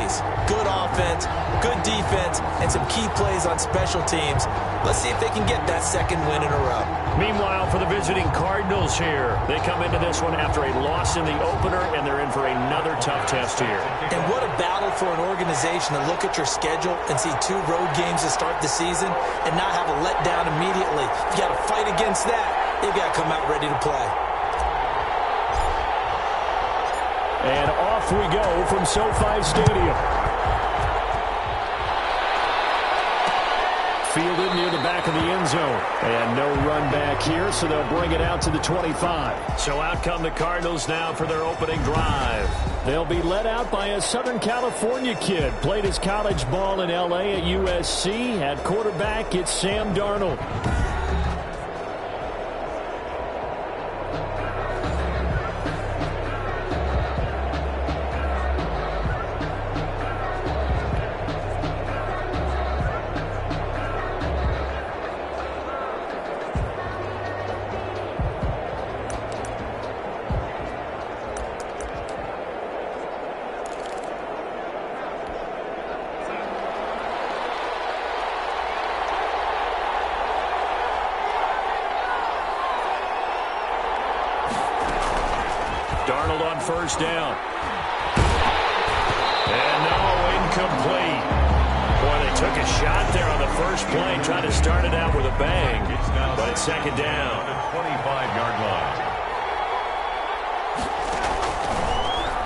plays, good offense, good defense, and some key plays on special teams. Let's see if they can get that second win in a row. Meanwhile, for the visiting Cardinals here, they come into this one after a loss in the opener, and they're in for another tough test here. And what a battle for an organization to look at your schedule and see 2 road games to start the season and not have a letdown immediately. You got to fight against that. They've got to come out ready to play. And off we go from SoFi Stadium. Fielded near the back of the end zone. And no run back here, so they'll bring it out to the 25. So out come the Cardinals now for their opening drive. They'll be led out by a Southern California kid. Played his college ball in L.A. at USC. At quarterback, it's Sam Darnold. Darnold on first down. And no, incomplete. Boy, they took a shot there on the first play, trying to start it out with a bang. But it's second down. 25-yard line.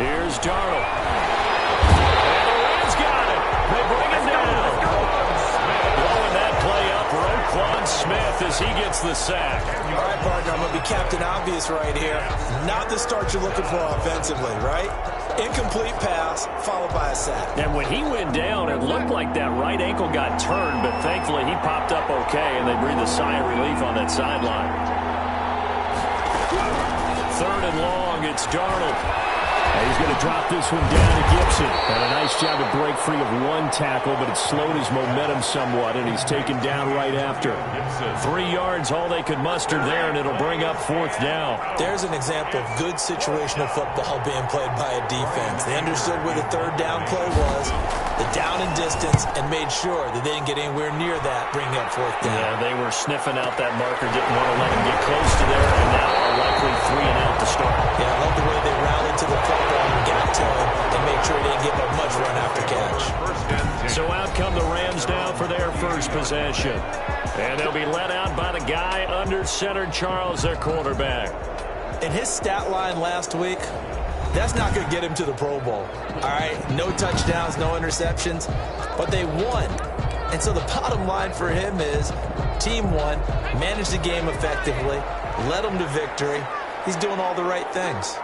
Here's Darnold. And the Rams got it. They bring him down. Blowing that play up, Roquan Smith as he gets the sack. All right, partner, I'm going to be Captain Obvious right here. Not the start you're looking for offensively, right? Incomplete pass, followed by a sack. And when he went down, it looked like that right ankle got turned, but thankfully he popped up okay, and they breathed a sigh of relief on that sideline. 3rd and long, it's Darnold. And he's going to drop this one down to Gibson. And a nice job to break free of one tackle, but it slowed his momentum somewhat, and he's taken down right after. 3 yards, all they could muster there, and it'll bring up 4th down. There's an example of good situational football being played by a defense. They understood where the 3rd down play was, the down and distance, and made sure that they didn't get anywhere near that, bringing up 4th down. Yeah, they were sniffing out that marker, didn't want to let him get close to there, and now a likely 3 and out to start. Yeah, I love the way they rallied to the football and got to him and make sure he didn't give up much run after catch. So out come the Rams now for their first possession. And they'll be led out by the guy under center, Charles, their quarterback. In his stat line last week, that's not going to get him to the Pro Bowl. All right, no touchdowns, no interceptions, but they won. And so the bottom line for him is team won, managed the game effectively, led them to victory. He's doing all the right things.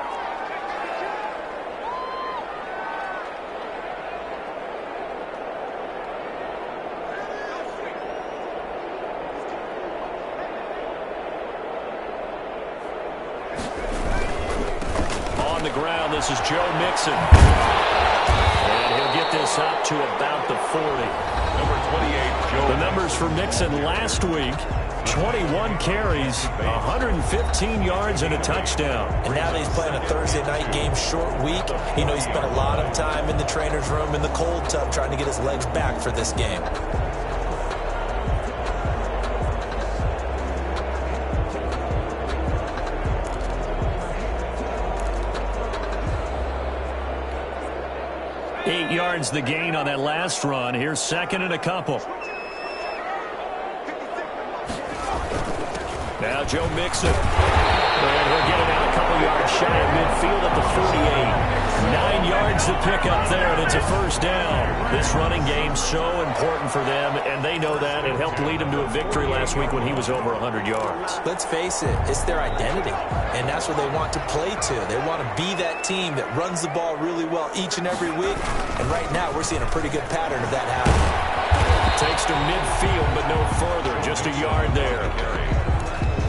On the ground, this is Joe Mixon. And he'll get this up to about the 40. Number 28, Joe. The numbers for Mixon last week, 21 carries, 115 yards, and a touchdown. And now that he's playing a Thursday night game, short week, you know, he spent a lot of time in the trainer's room in the cold tub trying to get his legs back for this game. Eight yards the gain on that last run. Here's 2nd and a couple. Now Joe Mixon. And he'll get it out a couple yards shy of midfield at the 48. 9 yards to pick up there, and it's a first down. This running game so important for them, and they know that. It helped lead them to a victory last week when he was over 100 yards. Let's face it, it's their identity, and that's what they want to play to. They want to be that team that runs the ball really well each and every week, and right now we're seeing a pretty good pattern of that happening. Takes to midfield, but no further. Just a yard there.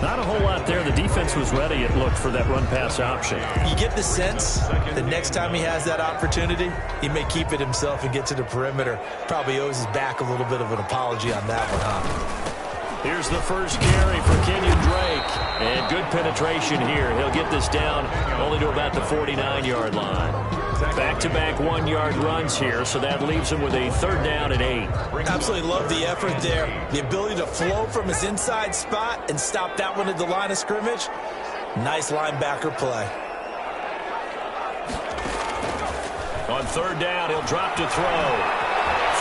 Not a whole lot there. The defense was ready, it looked, for that run-pass option. You get the sense the next time he has that opportunity, he may keep it himself and get to the perimeter. Probably owes his back a little bit of an apology on that one, huh? Here's the first carry for Kenyon Drake. And good penetration here. He'll get this down only to about the 49-yard line. Back-to-back one-yard runs here, so that leaves him with a 3rd down and 8. Absolutely love the effort there. The ability to flow from his inside spot and stop that one at the line of scrimmage. Nice linebacker play. On 3rd down, he'll drop to throw.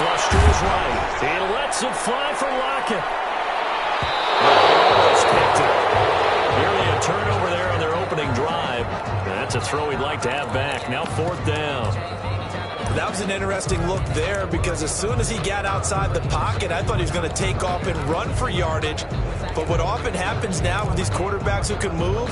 Flush to his right. He lets it fly for Lockett. Almost picked it. Nearly a turnover there on their opening drive. That's a throw he'd like to have back. Now 4th down. That was an interesting look there because as soon as he got outside the pocket, I thought he was going to take off and run for yardage. But what often happens now with these quarterbacks who can move,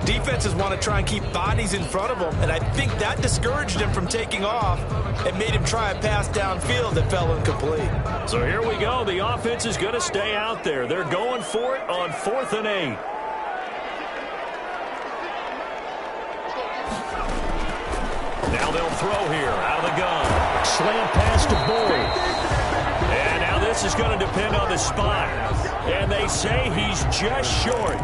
defenses want to try and keep bodies in front of them, and I think that discouraged him from taking off and made him try a pass downfield that fell incomplete. So here we go. The offense is going to stay out there. They're going for it on 4th and 8. Now they'll throw here out of the gun. Slant pass to Boyd. And now this is going to depend on the spot. And they say he's just short.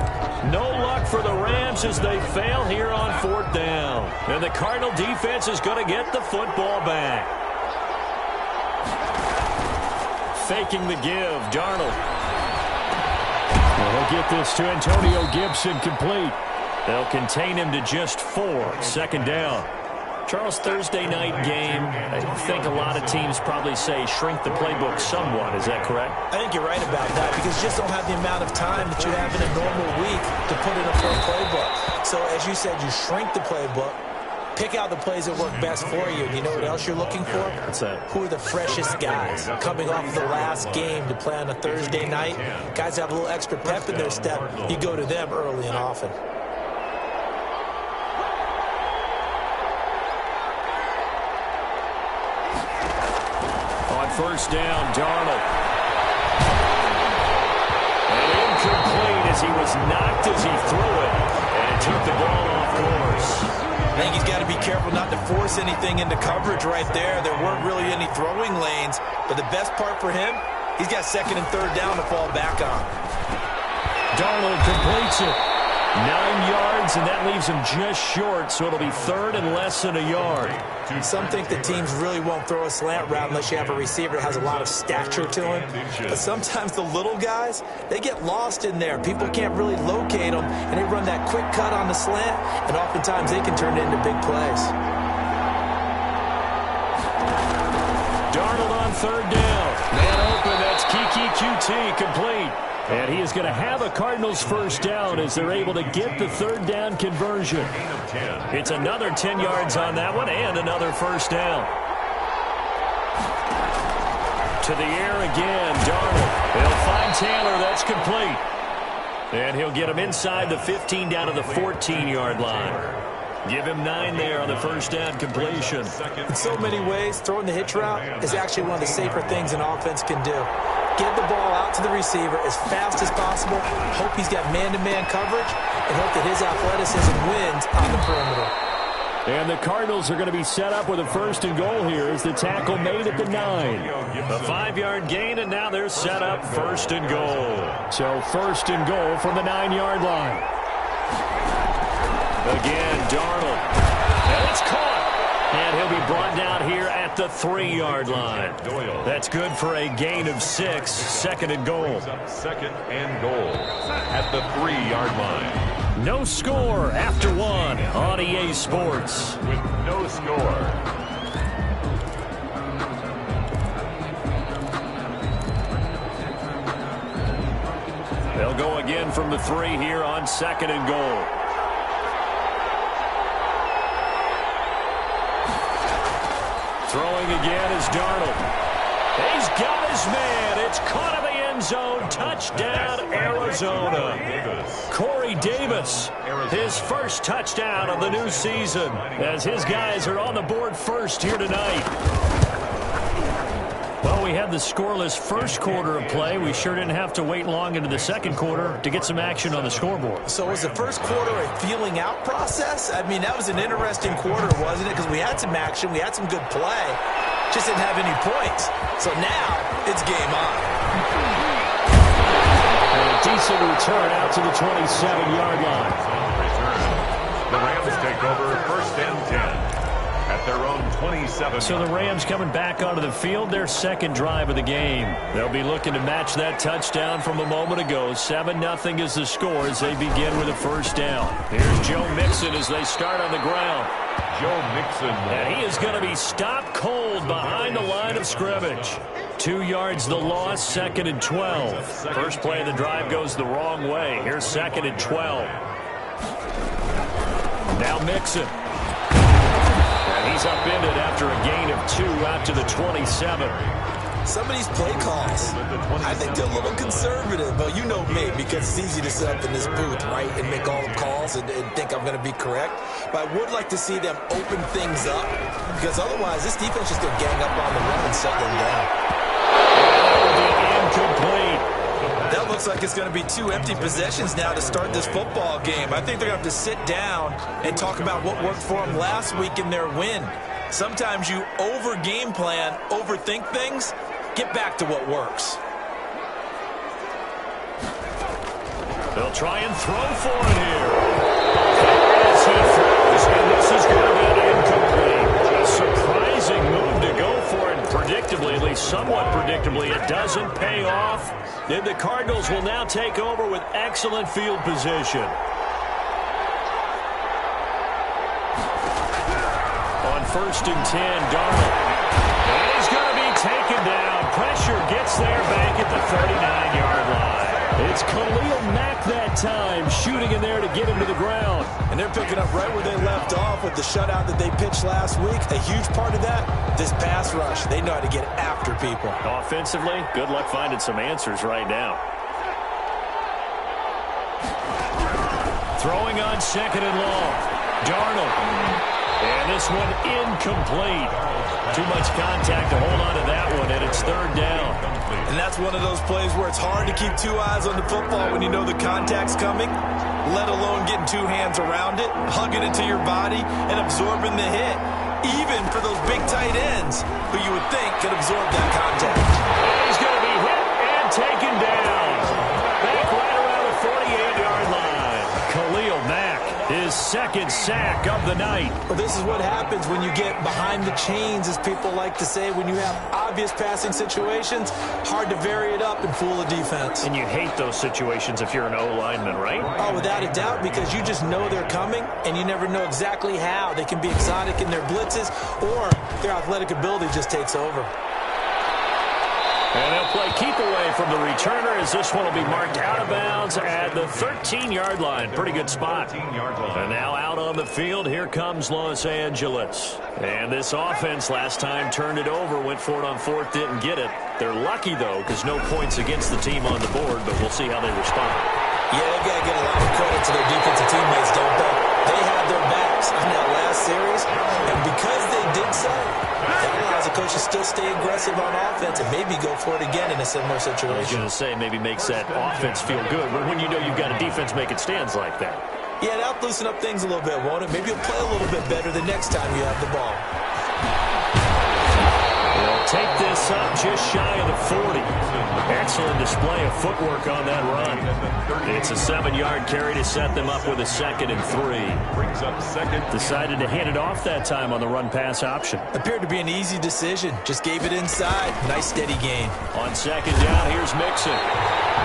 No luck for the Rams as they fail here on 4th down. And the Cardinal defense is going to get the football back. Faking the give, Darnold. They'll get this to Antonio Gibson complete. They'll contain him to just 4. 2nd down. Charles, Thursday night game, I think a lot of teams probably say shrink the playbook somewhat. Is that correct? I think you're right about that because you just don't have the amount of time that you have in a normal week to put in a full playbook. So as you said, you shrink the playbook, pick out the plays that work best for you. You know what else you're looking for? What's that? Who are the freshest guys coming off the last game to play on a Thursday night? Guys have a little extra pep in their step. You go to them early and often. First down, Darnold. And incomplete as he was knocked as he threw it. And took the ball off course. I think he's got to be careful not to force anything into coverage right there. There weren't really any throwing lanes. But the best part for him, he's got 2nd and 3rd down to fall back on. Darnold completes it. 9 yards, and that leaves him just short, so it'll be 3rd and less than a yard. Some think that teams really won't throw a slant route unless you have a receiver that has a lot of stature to him. But sometimes the little guys, they get lost in there. People can't really locate them, and they run that quick cut on the slant, and oftentimes they can turn it into big plays. Darnold on 3rd down. Man open, that's Kiki QT complete. And he is going to have a Cardinals first down as they're able to get the 3rd down conversion. It's another 10 yards on that one and another first down. To the air again, Darnold. They'll find Taylor, that's complete. And he'll get him inside the 15 down to the 14-yard line. Give him 9 there on the first down completion. In so many ways, throwing the hitch route is actually one of the safer things an offense can do. Get the ball out to the receiver as fast as possible, hope he's got man-to-man coverage, and hope that his athleticism wins on the perimeter. And the Cardinals are going to be set up with a 1st and goal here as the tackle made at the 9. A 5-yard gain, and now they're set up 1st and goal. So 1st and goal from the 9-yard line. Again, Darnold. And it's caught. And he'll be brought down here at the 3-yard line. That's good for a gain of 6. 2nd and goal. 2nd and goal at the 3-yard line. No score after 1 on EA Sports. With no score. They'll go again from the 3 here on 2nd and goal. Throwing again is Darnold. He's got his man. It's caught in the end zone. Touchdown, Arizona. Corey Davis, his first touchdown of the new season, as his guys are on the board first here tonight. Well, we had the scoreless first quarter of play. We sure didn't have to wait long into the second quarter to get some action on the scoreboard. So was the first quarter a feeling out process? I mean, that was an interesting quarter, wasn't it? Because we had some action, we had some good play, just didn't have any points. So now it's game on. And a decent return out to the 27-yard line. The Rams take over 1st and 10. at their own 27. So the Rams coming back onto the field, their second drive of the game. They'll be looking to match that touchdown from a moment ago. 7-0 is the score as they begin with a first down. Here's Joe Mixon as they start on the ground. Joe Mixon. And he is going to be stopped cold behind the line of scrimmage. 2 yards the loss, 2nd and 12. First play of the drive goes the wrong way. Here's 2nd and 12. Now Mixon. And he's upended after a gain of 2 out to the 27. Some of these play calls, I think they're a little conservative, but you know me, because it's easy to sit up in this booth, right, and make all the calls and think I'm going to be correct. But I would like to see them open things up, because otherwise this defense just going to gang up on the run and shut them down. Incomplete. That looks like it's going to be 2 empty possessions now to start this football game. I think they're going to have to sit down and talk about what worked for them last week in their win. Sometimes you over-game plan, overthink things. Get back to what works. They'll try and throw for it here. As he throws, and this is going to be incomplete. A surprising move to go for it. Predictably, at least somewhat predictably, it doesn't pay off. Then the Cardinals will now take over with excellent field position. On 1st and 10, Darnold. And he's going to be taken down. Pressure gets there back at the 39-yard line. It's Khalil Mack that time, shooting in there to get him to the ground. And they're picking up right where they left off with the shutout that they pitched last week. A huge part of that, this pass rush. They know how to get after people. Offensively, good luck finding some answers right now. Throwing on 2nd and long. Darnold. And this one incomplete. Too much contact to hold on to that one, and it's 3rd down. And that's one of those plays where it's hard to keep 2 eyes on the football when you know the contact's coming, let alone getting 2 hands around it, hugging it to your body, and absorbing the hit. Even for those big tight ends who you would think could absorb that contact. And he's going to be hit and taken down. Back right around the 48-yard line. Khalil Mack, his 2nd sack of the night. Well, this is what happens when you get behind the chains, as people like to say. When you have obvious passing situations, hard to vary it up and fool a defense. And you hate those situations if you're an O-lineman, right? Oh, without a doubt, because you just know they're coming, and you never know exactly how. They can be exotic in their blitzes, or their athletic ability just takes over. And they'll play keep away from the returner as this one will be marked out of bounds at the 13-yard line. Pretty good spot. And now out on the field, here comes Los Angeles. And this offense last time turned it over, went for it on 4th, didn't get it. They're lucky, though, because no points against the team on the board, but we'll see how they respond. Yeah, they've got to get a lot of credit to their defensive teammates, don't they? They had their backs on that last series, and because they did so, that allows the coach to still stay aggressive on offense and maybe go for it again in a similar situation. I was going to say, maybe makes that offense feel good, but when you know you've got a defense making stands like that. Yeah, that'll loosen up things a little bit, won't it? Maybe you'll play a little bit better the next time you have the ball. They'll take this up just shy of the 40. Excellent display of footwork on that run. It's a 7-yard carry to set them up with a 2nd and 3. Brings up 2nd. Decided to hand it off that time on the run-pass option. Appeared to be an easy decision. Just gave it inside. Nice steady gain. On 2nd down, here's Mixon.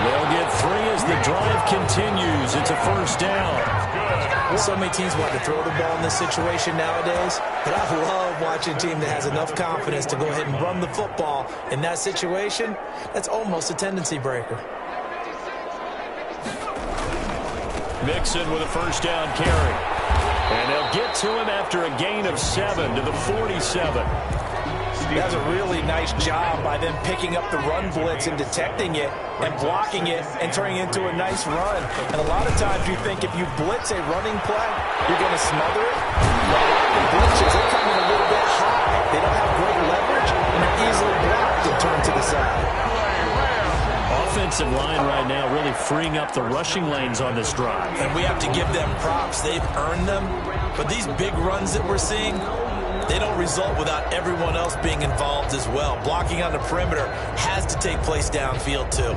They'll get 3 as the drive continues. It's a 1st down. So many teams want to throw the ball in this situation nowadays, but I love watching a team that has enough confidence to go ahead and run the football. In that situation, that's almost a tendency breaker. Mixon with a 1st down carry. And they'll get to him after a gain of 7 to the 47. That's a really nice job by them picking up the run blitz and detecting it and blocking it and turning it into a nice run. And a lot of times you think if you blitz a running play, you're going to smother it. But the blitzes, they come in a little bit high. They don't have great leverage, and they're easily blocked and turned to the side. Offensive line right now really freeing up the rushing lanes on this drive. And we have to give them props. They've earned them. But these big runs that we're seeing, they don't result without everyone else being involved as well. Blocking on the perimeter has to take place downfield too.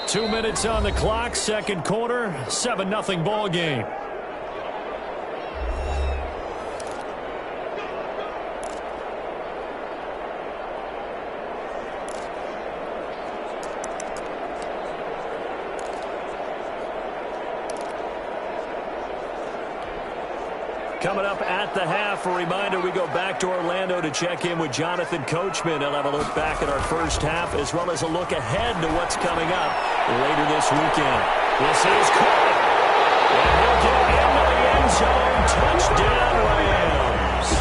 2 minutes on the clock, second quarter, 7-0 ball game. Coming up at the half, a reminder, we go back to Orlando to check in with Jonathan Coachman. He'll have a look back at our first half as well as a look ahead to what's coming up later this weekend. This is caught. And he'll get into the end zone. Touchdown, Rams.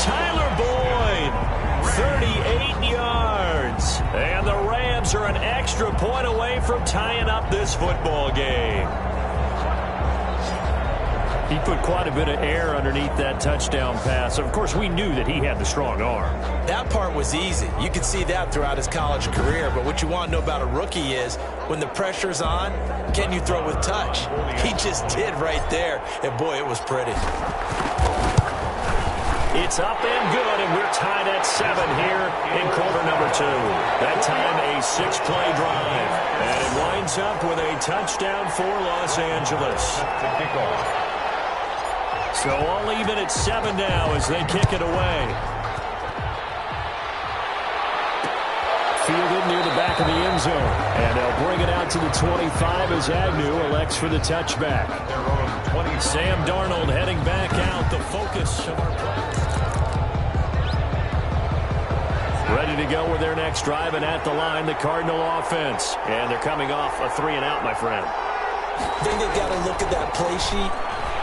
Tyler Boyd, 38 yards. And the Rams are an extra point away from tying up this football game. He put quite a bit of air underneath that touchdown pass. Of course, we knew that he had the strong arm. That part was easy. You could see that throughout his college career. But what you want to know about a rookie is when the pressure's on, can you throw with touch? He just did right there. And, boy, it was pretty. It's up and good, and we're tied at 7 here in quarter number 2. That time a 6-play drive. And it winds up with a touchdown for Los Angeles. So all even at 7 now as they kick it away. Fielded near the back of the end zone. And they'll bring it out to the 25 as Agnew elects for the touchback. Sam Darnold heading back out, the focus of our play. Ready to go with their next drive, and at the line, the Cardinal offense. And they're coming off a 3-and-out, my friend. I think they've got to look at that play sheet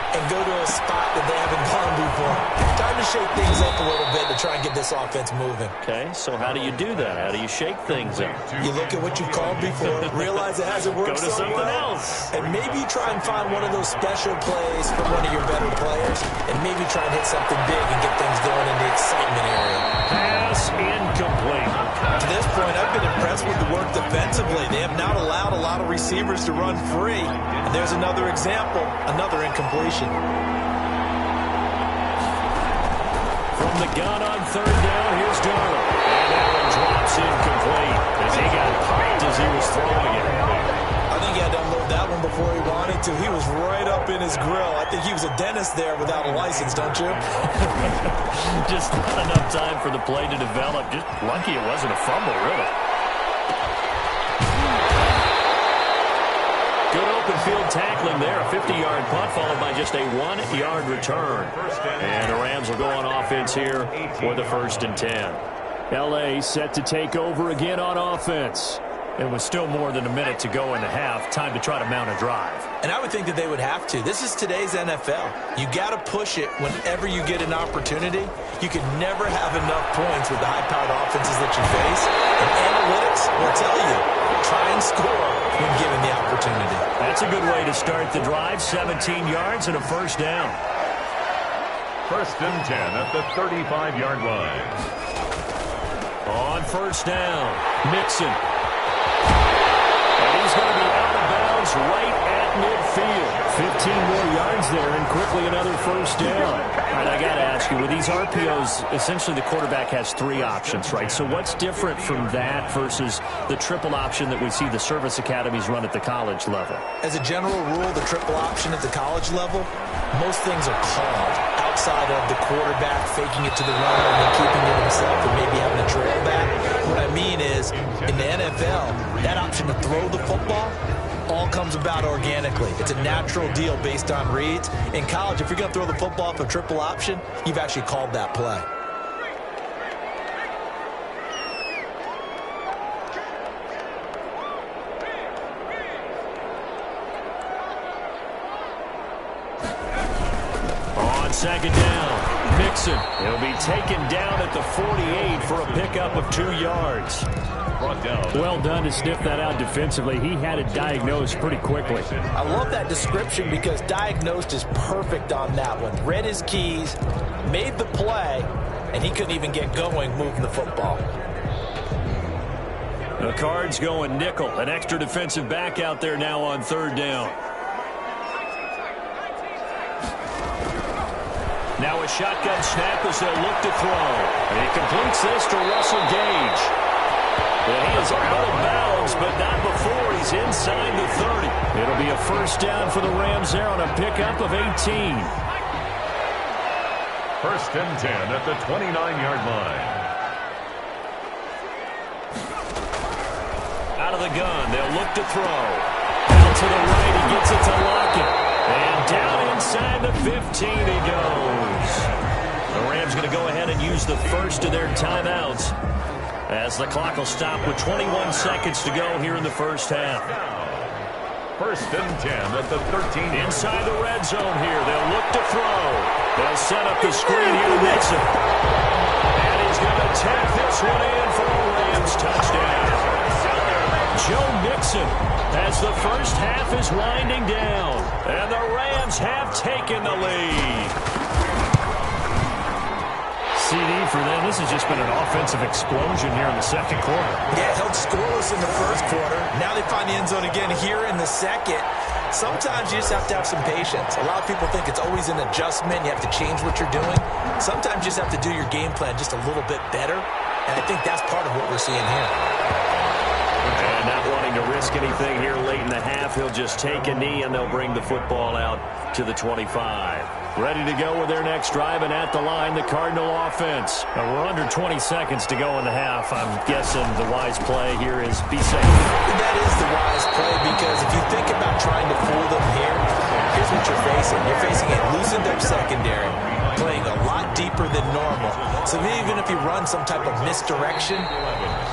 and go to a spot that they haven't gone before. Time to shake things up a little bit to try and get this offense moving. Okay, so how do you do that? How do you shake things up? You look at what you've called before, realize it hasn't worked Go to so something well, else. and maybe try and find one of those special plays from one of your better players, and maybe try and hit something big and get things going in the excitement area. Pass incomplete. To this point, I've been impressed with the work defensively. They have not allowed a lot of receivers to run free. And there's another example, another incompletion. From the gun on 3rd down, here's Darnold. And that one drops incomplete as he got popped as he was throwing it. I think he had to unload that one before he wanted to. He was right up in his grill. I think he was a dentist there without a license, don't you? Just not enough time for the play to develop. Just lucky it wasn't a fumble, really. Good open field tackling there. A 50-yard punt followed by just a 1-yard return. And the Rams will go on offense here for the 1st and 10. L.A. set to take over again on offense. It was still more than a minute to go in the half. Time to try to mount a drive. And I would think that they would have to. This is today's NFL. You got to push it whenever you get an opportunity. You can never have enough points with the high-powered offenses that you face. And analytics will tell you, try and score when given the opportunity. That's a good way to start the drive. 17 yards and a 1st down. 1st and 10 at the 35-yard line. On 1st down, Mixon. And he's going to be out of bounds right at midfield. 15 more yards there and quickly another 1st down. All right, I got to ask you, with these RPOs, essentially the quarterback has 3 options, right? So what's different from that versus the triple option that we see the service academies run at the college level? As a general rule, the triple option at the college level, most things are called outside of the quarterback faking it to the runner and then keeping it himself and maybe having a trail back. What I mean is, in the NFL, that option to throw the football all comes about organically. It's a natural deal based on reads. In college, if you're going to throw the football off a triple option, you've actually called that play. On 2nd down, Mixon. He'll be taken down at the 48 for a pickup of 2 yards. Well done to sniff that out defensively. He had it diagnosed pretty quickly. I love that description because diagnosed is perfect on that one. Read his keys, made the play, and he couldn't even get going moving the football. The Cards going nickel. An extra defensive back out there now on 3rd down. Now a shotgun snap as they'll look to throw. And he completes this to Russell Gage. Well, he is out of bounds, but not before he's inside the 30. It'll be a first down for the Rams there on a pickup of 18. First and 10 at the 29-yard line. Out of the gun, they'll look to throw. Out to the right, he gets it to Lockett. And down inside the 15 he goes. The Rams going to go ahead and use the first of their timeouts as the clock will stop with 21 seconds to go here in the first half. First and 10 at the 13. Inside the red zone here, they'll look to throw. They'll set up the screen here to Mixon. And he's going to tap this one in for a Rams touchdown. Joe Mixon as the first half is winding down. And the Rams have taken the lead. CD for them. This has just been an offensive explosion here in the second quarter. Yeah, held scoreless in the first quarter. Now they find the end zone again here in the second. Sometimes you just have to have some patience. A lot of people think it's always an adjustment. You have to change what you're doing. Sometimes you just have to do your game plan just a little bit better. And I think that's part of what we're seeing here. And not wanting to risk anything here late in the half, he'll just take a knee and they'll bring the football out to the 25. Ready to go with their next drive, and at the line, the Cardinal offense. Now, we're under 20 seconds to go in the half. I'm guessing the wise play here is be safe. That is the wise play, because if you think about trying to fool them here, here's what you're facing. You're facing a loosened up secondary, playing a lot deeper than normal. So even if you run some type of misdirection,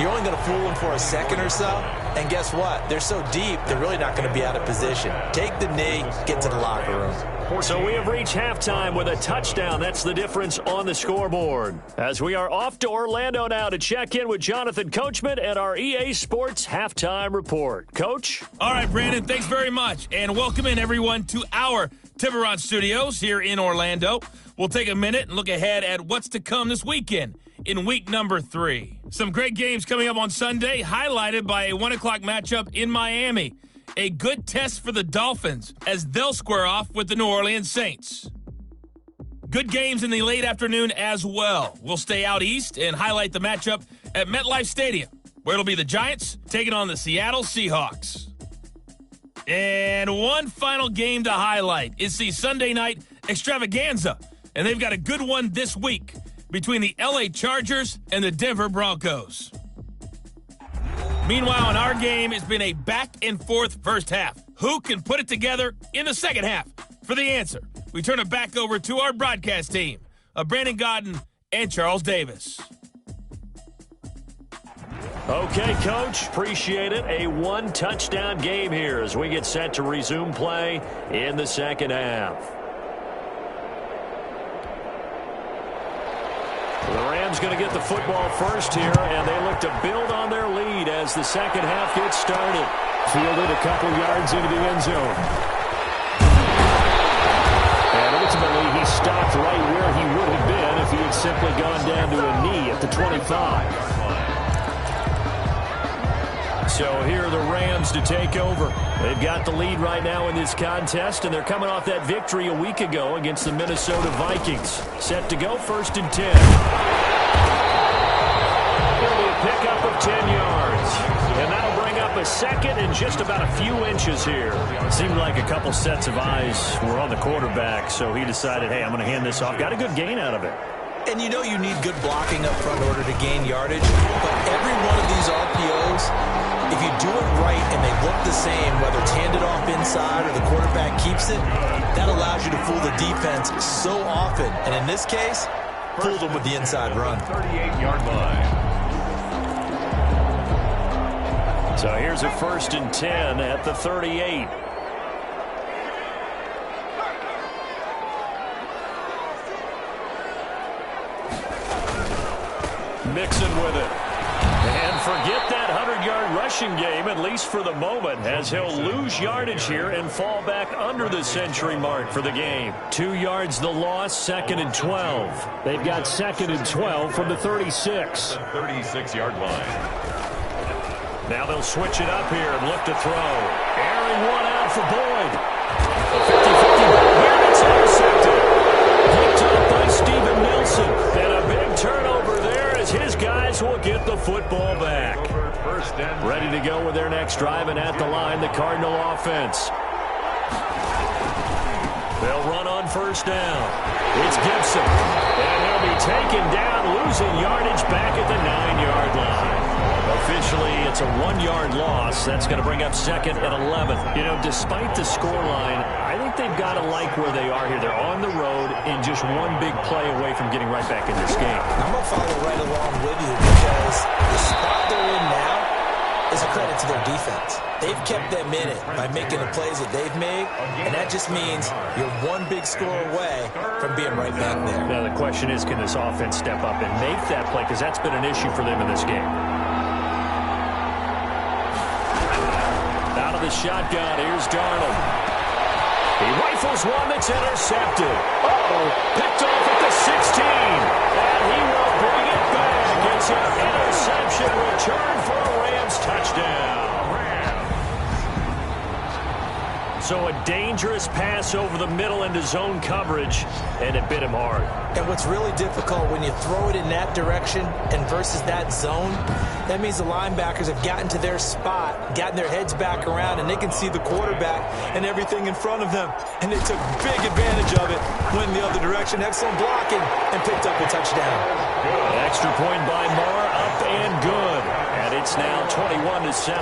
you're only going to fool them for a second or so. And guess what? They're so deep, they're really not going to be out of position. Take the knee, get to the locker room. So we have reached halftime with a touchdown. That's the difference on the scoreboard. As we are off to Orlando now to check in with Jonathan Coachman and our EA Sports Halftime Report. Coach? All right, Brandon, thanks very much. And welcome in, everyone, to our Tiburon Studios here in Orlando. We'll take a minute and look ahead at what's to come this weekend in week number 3. Some great games coming up on Sunday, highlighted by a 1 o'clock matchup in Miami. A good test for the Dolphins as they'll square off with the New Orleans Saints. Good games in the late afternoon as well. We'll stay out east and highlight the matchup at MetLife Stadium, where it'll be the Giants taking on the Seattle Seahawks. And one final game to highlight is the Sunday night extravaganza, and they've got a good one this week between the LA Chargers and the Denver Broncos. Meanwhile, in our game, it's been a back-and-forth first half. Who can put it together in the second half? For the answer, we turn it back over to our broadcast team of Brandon Godden and Charles Davis. Okay, Coach. Appreciate it. A one-touchdown game here as we get set to resume play in the second half. The Rams going to get the football first here, and they look to build on their lead as the second half gets started. Fielded a couple yards into the end zone. And ultimately, he stopped right where he would have been if he had simply gone down to a knee at the 25. So here are the Rams to take over. They've got the lead right now in this contest, and they're coming off that victory a week ago against the Minnesota Vikings. Set to go, first and 10. It'll be a pickup of 10 yards. And that'll bring up a second and just about a few inches here. It seemed like a couple sets of eyes were on the quarterback, so he decided, hey, I'm going to hand this off. Got a good gain out of it. And you know you need good blocking up front in order to gain yardage. But every one of these RPOs, if you do it right and they look the same, whether it's handed off inside or the quarterback keeps it, that allows you to fool the defense so often. And in this case, fooled them with the inside run. 38-yard line. So here's a first and 10 at the 38. Mixon with it. And forget that 100-yard rushing game, at least for the moment, as he'll lose yardage here and fall back under the century mark for the game. 2 yards the loss, second and 12. They've got second and 12 from the 36. The 36-yard line. Now they'll switch it up here and look to throw. Airing one out for Boyd. A 50-50 ball here. It's intercepted. Picked up by Steven Nelson. And a big turnover there as his guys will get the football back. next drive, and at the line, the Cardinal offense. They'll run on first down. It's Gibson. And he'll be taken down, losing yardage back at the 9-yard line. Officially, it's a 1-yard loss. That's going to bring up second and 11. You know, despite the scoreline, I think they've got to like where they are here. They're on the road and just one big play away from getting right back in this game. I'm going to follow right along with you because the spot they're in now is a credit to their defense. They've kept them in it by making the plays that they've made, and that just means you're one big score away from being right back there. Now, the question is, can this offense step up and make that play? Because that's been an issue for them in this game. Out of the shotgun, here's Darnold. He rifles one that's intercepted. Picked off at the 16. And he will bring it back. It's an interception return for a Rams touchdown. So a dangerous pass over the middle into zone coverage, and it bit him hard. And what's really difficult when you throw it in that direction and versus that zone, that means the linebackers have gotten to their spot, gotten their heads back around, and they can see the quarterback and everything in front of them. And they took big advantage of it, went the other direction, excellent blocking, and picked up a touchdown. An extra point by Moore, up and good. And it's now 21-7.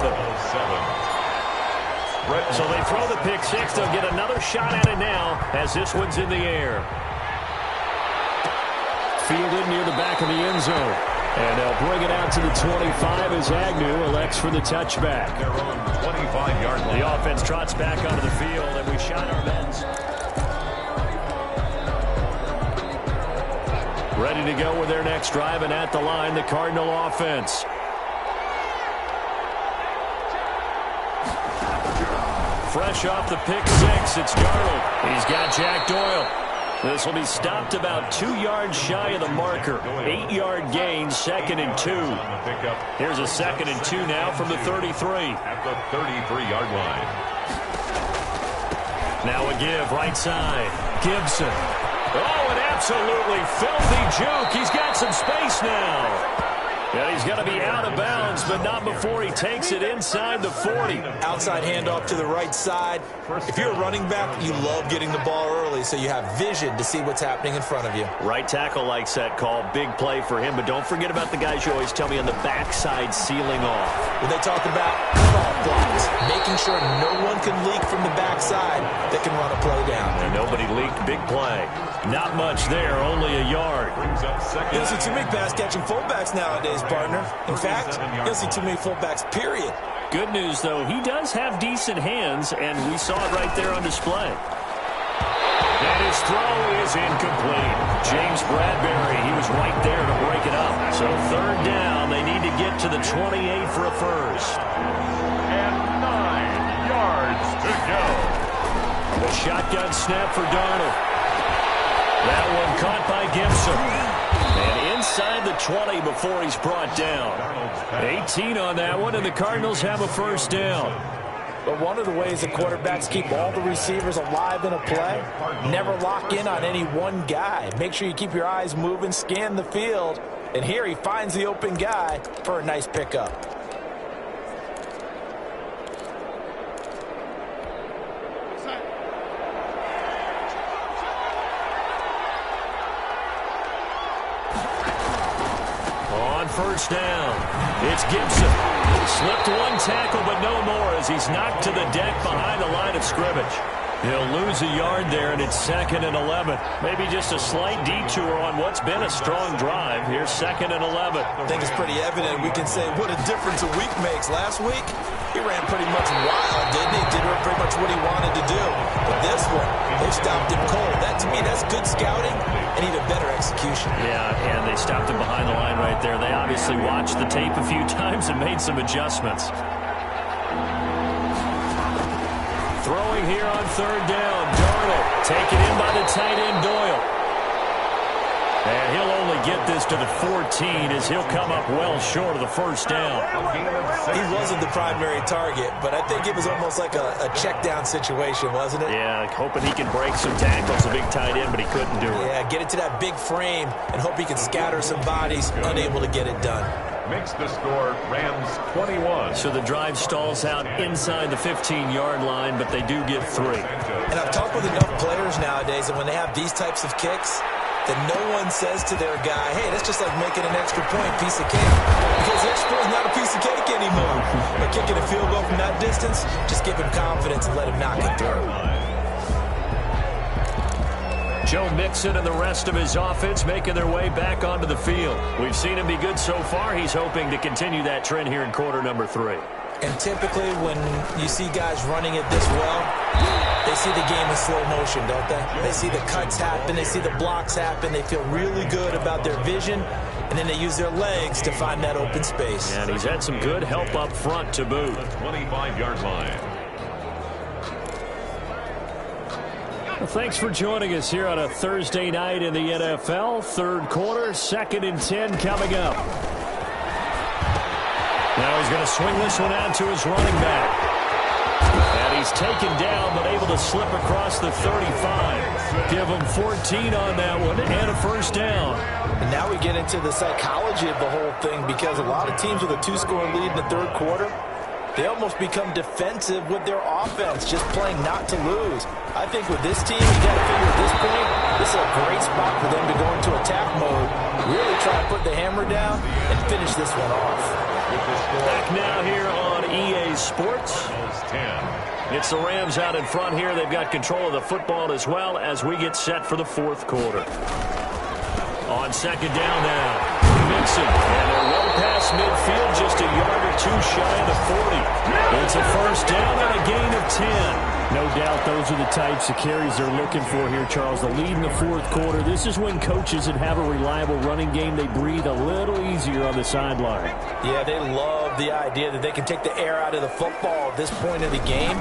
So they throw the pick six. They'll get another shot at it now as this one's in the air. Fielded near the back of the end zone. And they'll bring it out to the 25 as Agnew elects for the touchback. Their own 25-yard line. The offense trots back onto the field, and we shot our men's. Ready to go with their next drive, and at the line, the Cardinal offense. Fresh off the pick six, it's Darnold. He's got Jack Doyle. This will be stopped about 2 yards shy of the marker. 8-yard gain, 2nd and 2. Here's a 2nd and 2 now from the 33. At the 33-yard line. Now a give, right side. Gibson. Oh, an absolutely filthy juke. He's got some space now. And he's going to be out of bounds, but not before he takes it inside the 40. Outside handoff to the right side. If you're a running back, you love getting the ball early so you have vision to see what's happening in front of you. Right tackle likes that call. Big play for him, but don't forget about the guys you always tell me on the backside sealing off. When they talk about cutoff blocks, making sure no one can leak from the backside that can run a play down. And nobody leaked. Big play. Not much there, only a yard. You don't see too many pass-catching fullbacks nowadays, partner. In fact, you don't see too many fullbacks, period. Good news, though, he does have decent hands, and we saw it right there on display. And his throw is incomplete. James Bradbury, he was right there to break it up. So 3rd down, they need to get to the 28 for a first. And 9 yards to go. The shotgun snap for Darnold. That one caught by Gibson. And inside the 20 before he's brought down. 18 on that one, and the Cardinals have a first down. But one of the ways the quarterbacks keep all the receivers alive in a play, never lock in on any one guy. Make sure you keep your eyes moving, scan the field. And here he finds the open guy for a nice pickup. First down. It's Gibson. Slipped one tackle, but no more as he's knocked to the deck behind the line of scrimmage. He'll lose a yard there, and it's 2nd and 11. Maybe just a slight detour on what's been a strong drive. Here's 2nd and 11. I think it's pretty evident. We can say what a difference a week makes. Last week, he ran pretty much wild, didn't he? Did pretty much what he wanted to do. But this one, they stopped him cold. That, to me, that's good scouting and even better execution. Yeah, and they stopped him behind the line right there. They obviously watched the tape a few times and made some adjustments. Throwing here on 3rd down. Darnold taken in by the tight end Doyle. And he'll only get this to the 14 as he'll come up well short of the first down. He wasn't the primary target, but I think it was almost like a check down situation, wasn't it? Yeah, hoping he can break some tackles, a big tight end, but he couldn't do it. Yeah, get it to that big frame and hope he can scatter some bodies, unable to get it done. makes the score Rams 21. So the drive stalls out inside the 15-yard line, but they do get 3. And I've talked with enough players nowadays, and when they have these types of kicks, that no one says to their guy, hey, that's just like making an extra point, piece of cake. Because the extra point is not a piece of cake anymore. But kicking a field goal from that distance, just give him confidence and let him knock it through. Joe Mixon and the rest of his offense making their way back onto the field. We've seen him be good so far. He's hoping to continue that trend here in quarter number 3. And typically when you see guys running it this well, they see the game in slow motion, don't they? They see the cuts happen. They see the blocks happen. They feel really good about their vision. And then they use their legs to find that open space. And he's had some good help up front to boot. 25-yard line. Well, thanks for joining us here on a Thursday night in the NFL. Third quarter, 2nd and 10 coming up. Now he's going to swing this one out to his running back. And he's taken down, but able to slip across the 35. Give him 14 on that one and a first down. And now we get into the psychology of the whole thing, because a lot of teams with a 2-score lead in the third quarter, they almost become defensive with their offense, just playing not to lose. I think with this team, you got to figure at this point, this is a great spot for them to go into attack mode, really try to put the hammer down and finish this one off. Back now here on EA Sports. It's the Rams out in front here. They've got control of the football as well as we get set for the fourth quarter. On 2nd down now, Mixon, and they're well past midfield, just a yard or 2 shy of the 40. It's a first down and a gain of 10. No doubt those are the types of carries they're looking for here, Charles. The lead in the fourth quarter. This is when coaches that have a reliable running game, they breathe a little easier on the sideline. Yeah, they love the idea that they can take the air out of the football at this point of the game.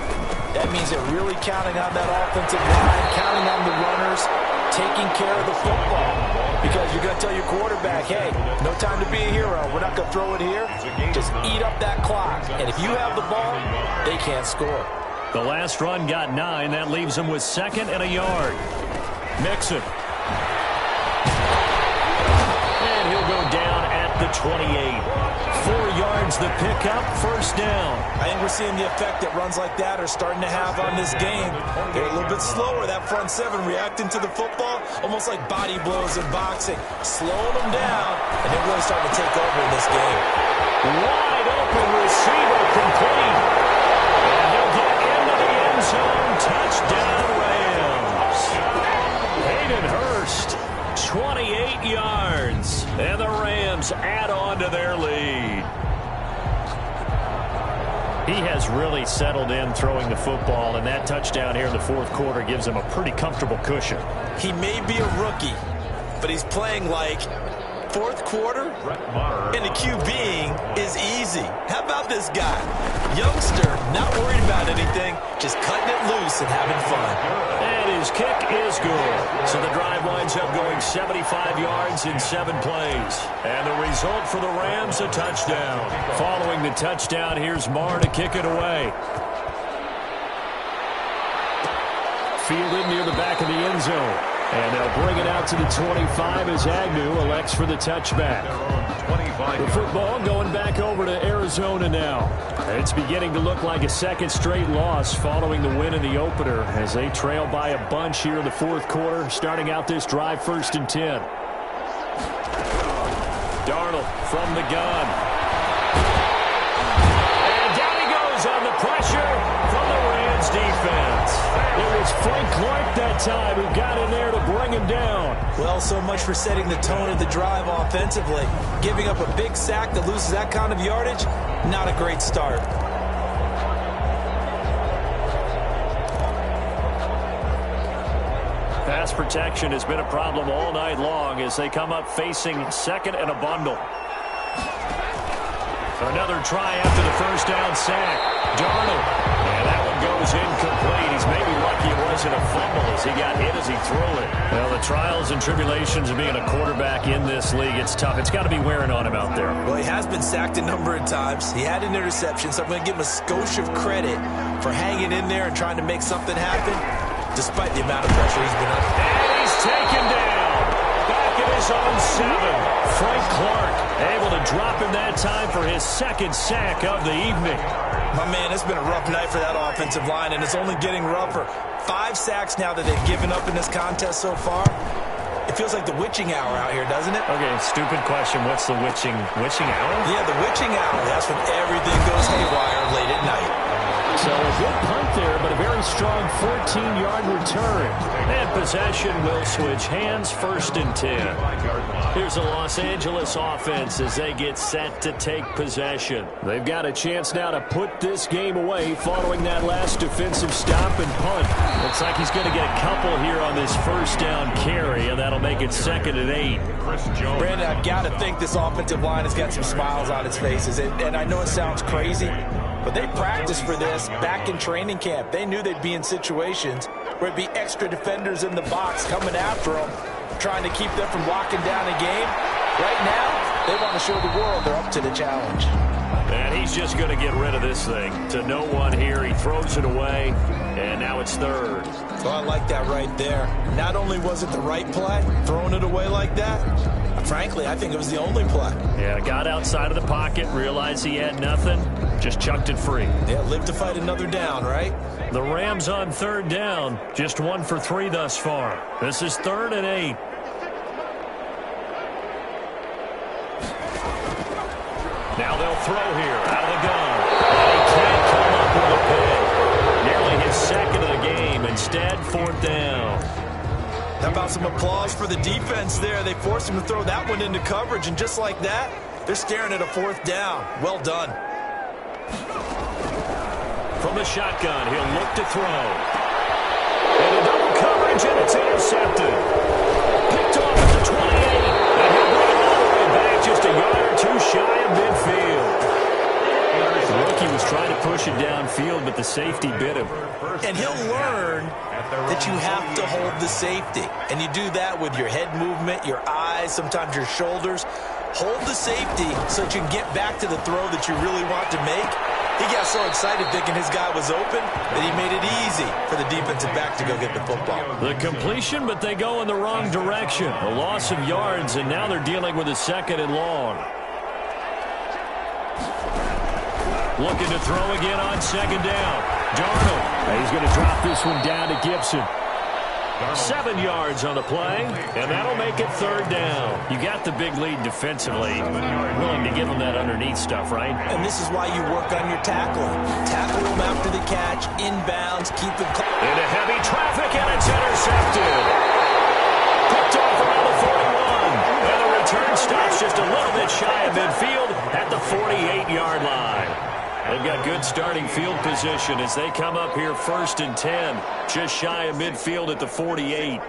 That means they're really counting on that offensive line, counting on the runners, taking care of the football. Because you're going to tell your quarterback, hey, no time to be a hero. We're not going to throw it here. Just eat up that clock. And if you have the ball, they can't score. The last run got 9. That leaves him with 2nd and a yard. Mixon. And he'll go down at the 28. 4 yards the pickup, first down. I think we're seeing the effect that runs like that are starting to have on this game. They're a little bit slower, that front 7, reacting to the football, almost like body blows in boxing, slowing them down, and they're really starting to take over in this game. Wide open receiver complete. And he'll get into the end zone. Touchdown, Rams. Hayden Hurst, 28 yards. And the Rams add on to their lead. He has really settled in throwing the football, and that touchdown here in the fourth quarter gives him a pretty comfortable cushion. He may be a rookie, but he's playing like fourth quarter, and the QBing is easy. How about this guy? Youngster, not worried about anything, just cutting it loose and having fun. And his kick is good. So the drive winds up going 75 yards in 7 plays. And the result for the Rams, a touchdown. Following the touchdown, here's Marr to kick it away. Fielded near the back of the end zone. And they'll bring it out to the 25 as Agnew elects for the touchback. The football going back over to Arizona now. It's beginning to look like a second straight loss following the win in the opener as they trail by a bunch here in the fourth quarter, starting out this drive 1st and 10. Darnold from the gun. And down he goes on the pressure from the Rams defense. It was Frank Clark that time who got in there to bring him down. Well, so much for setting the tone of the drive offensively. Giving up a big sack that loses that kind of yardage, not a great start. Pass protection has been a problem all night long as they come up facing 2nd and a bundle. Another try after the first down sack. Darnold. And that one goes incomplete. He's maybe lucky it wasn't a fumble as he got hit as he threw it. Well, the trials and tribulations of being a quarterback in this league, it's tough. It's got to be wearing on him out there. Well, he has been sacked a number of times. He had an interception, so I'm going to give him a skosh of credit for hanging in there and trying to make something happen, despite the amount of pressure he's been under. And he's taken down. Back at his own 7. Frank Clark able to drop him that time for his second sack of the evening. My man, it's been a rough night for that offensive line, and it's only getting rougher. 5 sacks now that they've given up in this contest so far. It feels like the witching hour out here, doesn't it? Okay, stupid question. What's the witching hour? Yeah, the witching hour. That's when everything goes haywire late at night. So a good punt there, but a very strong 14-yard return. And possession will switch hands, 1st and 10. Here's the Los Angeles offense as they get set to take possession. They've got a chance now to put this game away following that last defensive stop and punt. Looks like he's going to get a couple here on this 1st down carry, and that'll make it 2nd and 8. Brandon, I've got to think this offensive line has got some smiles on its faces. And I know it sounds crazy, but they practiced for this back in training camp. They knew they'd be in situations where it'd be extra defenders in the box coming after them, trying to keep them from locking down a game. Right now, they want to show the world they're up to the challenge. And he's just going to get rid of this thing. To no one here, he throws it away, and now it's 3rd. Oh, I like that right there. Not only was it the right play, throwing it away like that, frankly, I think it was the only play. Yeah, got outside of the pocket, realized he had nothing, just chucked it free. Yeah, live to fight another down, right? The Rams on 3rd down, just 1 for 3 thus far. This is 3rd and 8. Now they'll throw here, out of the gun. And he can't come up with a pick. Nearly his 2nd of the game. Instead, 4th down. How about some applause for the defense there? They forced him to throw that one into coverage, and just like that, they're staring at a 4th down. Well done. From the shotgun, he'll look to throw. And a double coverage, and it's intercepted. Picked off at the 28. And he'll bring it all the way back, just a yard or 2 shy of midfield. The rookie was trying to push it downfield, but the safety bit him. And he'll learn that you have to hold the safety. And you do that with your head movement, your eyes, sometimes your shoulders. Hold the safety so that you can get back to the throw that you really want to make. He got so excited thinking his guy was open that he made it easy for the defensive back to go get the football. The completion, but they go in the wrong direction. A loss of yards, and now they're dealing with a 2nd and long. Looking to throw again on 2nd down. Darnold. He's going to drop this one down to Gibson. 7 yards on the play, and that'll make it 3rd down. You got the big lead defensively. Willing to give them that underneath stuff, right? And this is why you work on your tackling. Tackle them after the catch, inbounds, keep them close. Into heavy traffic, and it's intercepted. Picked off around the 41. And the return stops just a little bit shy of midfield at the 48-yard line. They've got good starting field position as they come up here 1st and 10, just shy of midfield at the 48.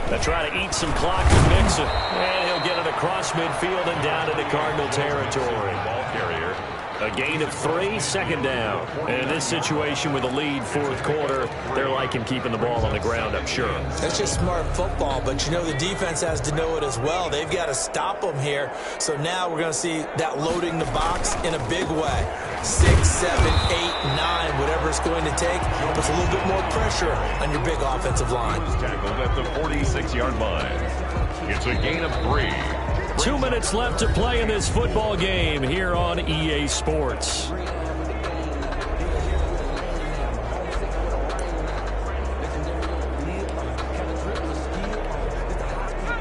They'll try to eat some clock and mix it. And he'll get it across midfield and down into Cardinal territory. Ball carrier. A gain of 3, 2nd down. And in this situation with a lead 4th quarter, they're liking keeping the ball on the ground, I'm sure. That's just smart football, but you know the defense has to know it as well. They've got to stop them here. So now we're going to see that loading the box in a big way. 6, 7, 8, 9, whatever it's going to take, puts a little bit more pressure on your big offensive line. Tackled at the 46-yard line. It's a gain of 3. 2 minutes left to play in this football game here on EA Sports.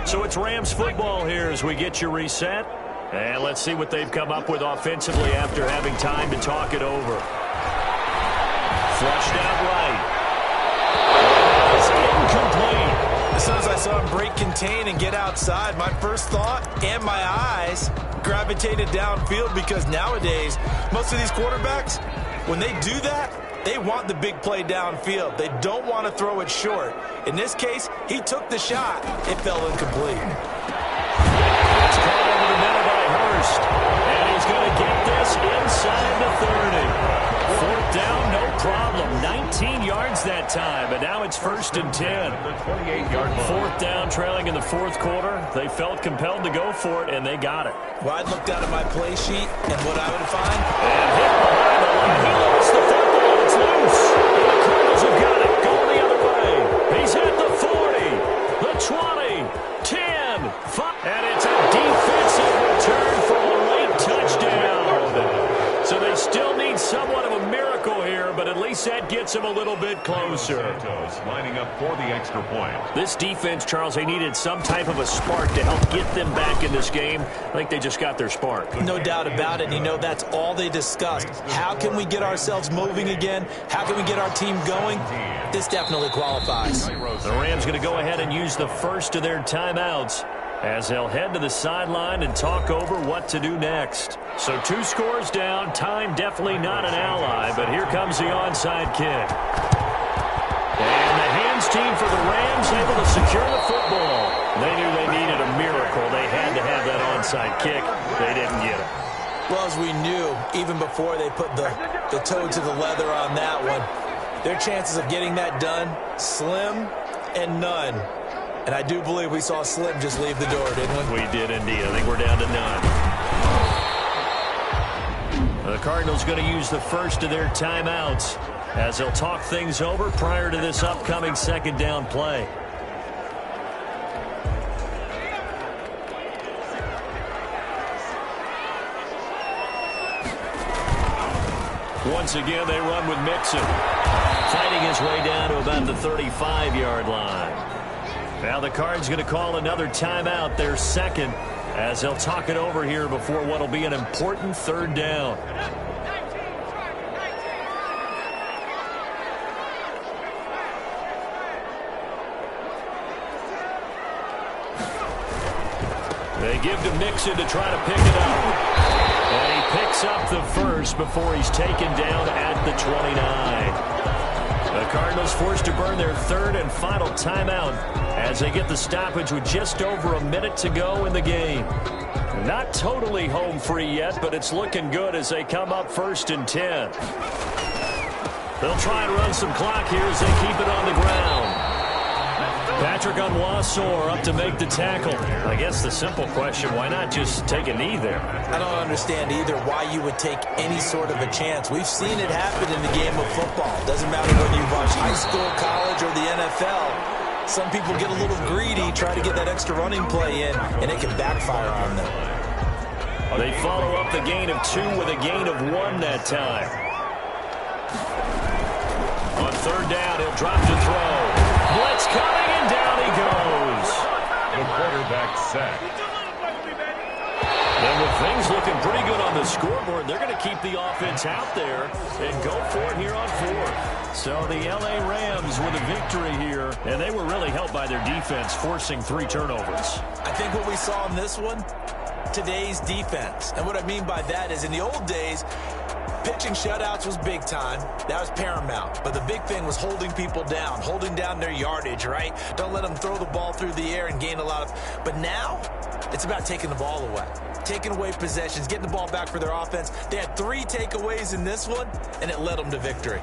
So it's Rams football here as we get you reset. And let's see what they've come up with offensively after having time to talk it over. Flushed out right. It's incomplete. As soon as I saw him break contain and get outside, my first thought and my eyes gravitated downfield, because nowadays, most of these quarterbacks, when they do that, they want the big play downfield. They don't want to throw it short. In this case, he took the shot. It fell incomplete. It's caught over the middle by Hurst. And he's going to get this inside the 30. 4th down, no problem. 19 yards that time, and now it's 1st and 10. 4th down, trailing in the 4th quarter. They felt compelled to go for it, and they got it. Well, I'd look down at my play sheet, and what I would find... And hit behind the line. He lost the football. It's loose. And the Cardinals have got it. Going the other way. He's at the 40. that gets him a little bit closer. Santos lining up for the extra point. This defense, Charles, they needed some type of a spark to help get them back in this game. I think they just got their spark. No doubt about it. You know, that's all they discussed. How can we get ourselves moving again? How can we get our team going? This definitely qualifies. The Rams going to go ahead and use the first of their timeouts as they'll head to the sideline and talk over what to do next. So 2 scores down. Time definitely not an ally, but here comes the onside kick. And the hands team for the Rams able to secure the football. They knew they needed a miracle. They had to have that onside kick. They didn't get it. Well, as we knew, even before they put the toe to the leather on that one, their chances of getting that done, slim and none. And I do believe we saw Slim just leave the door, didn't we? We did indeed. I think we're down to none. The Cardinals going to use the first of their timeouts as they'll talk things over prior to this upcoming second down play. Once again, they run with Mixon, fighting his way down to about the 35-yard line. Now the Cards going to call another timeout, their second, as they'll talk it over here before what will be an important third down. They give to Mixon to try to pick it up. And he picks up the first before he's taken down at the 29. The Cardinals forced to burn their third and final timeout as they get the stoppage with just over a minute to go in the game. Not totally home free yet, but it's looking good as they come up 1st and 10. They'll try and run some clock here as they keep it on the ground. Patrick Onwuasor up to make the tackle. I guess the simple question, why not just take a knee there? I don't understand either why you would take any sort of a chance. We've seen it happen in the game of football. Doesn't matter whether you watch high school, college, or the NFL. Some people get a little greedy, try to get that extra running play in, and it can backfire on them. They follow up the gain of 2 with a gain of 1 that time. On third down, he'll drop to throw. Blitz coming, and down he goes. The quarterback sacked. And with things looking pretty good on the scoreboard, they're going to keep the offense out there and go for it here on 4th. So the L.A. Rams with a victory here, and they were really helped by their defense, forcing 3 turnovers. I think what we saw in this one, today's defense. And what I mean by that is in the old days, pitching shutouts was big time. That was paramount. But the big thing was holding people down, holding down their yardage, right? Don't let them throw the ball through the air and gain a lot of... But now, it's about taking the ball away. Taking away possessions, getting the ball back for their offense. They had 3 takeaways in this one, and it led them to victory.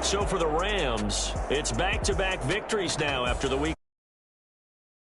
So for the Rams, it's back-to-back victories now after the week.